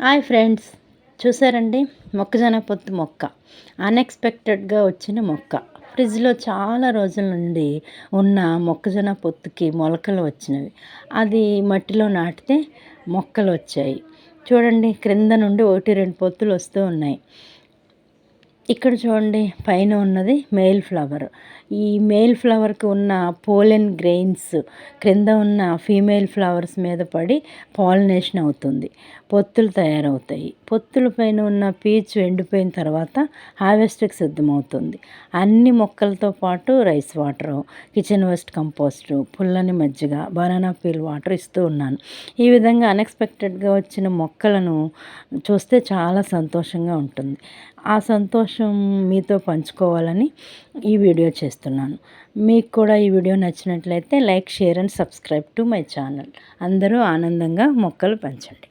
Hi friends, చూసారండి మొక్కజొన్న పొత్తు మొక్క అన్ఎక్స్పెక్టెడ్గా వచ్చిన మొక్క. ఫ్రిడ్జ్లో చాలా రోజుల నుండి ఉన్న మొక్కజొన్న పొత్తుకి మొలకలు వచ్చినవి. అది మట్టిలో నాటితే మొక్కలు వచ్చాయి. చూడండి, క్రింద నుండి 1-2 పొత్తులు వస్తూ ఉన్నాయి. ఇక్కడ చూడండి, పైన ఉన్నది మేల్ ఫ్లవర్. ఈ మేల్ ఫ్లవర్కి ఉన్న పోలెన్ గ్రెయిన్స్ క్రింద ఉన్న ఫీమేల్ ఫ్లవర్స్ మీద పడి పాలినేషన్ అవుతుంది, పొత్తులు తయారవుతాయి. పొత్తుల పైన ఉన్న పీచు ఎండిపోయిన తర్వాత హార్వెస్ట్కి సిద్ధమవుతుంది. అన్ని మొక్కలతో పాటు rice water, kitchen waste compost, పుల్లని మజ్జిగ, బనానా పీల్ వాటర్ ఇస్తూ ఉన్నాను. ఈ విధంగా అన్ఎక్స్పెక్టెడ్గా వచ్చిన మొక్కలను చూస్తే చాలా సంతోషంగా ఉంటుంది. ఆ సంతోషం మీతో పంచుకోవాలని ఈ వీడియో చేస్తున్నాను. మీకు కూడా ఈ వీడియో నచ్చినట్లయితే like, share and subscribe to my channel. అందరూ ఆనందంగా మొక్కలు పెంచండి.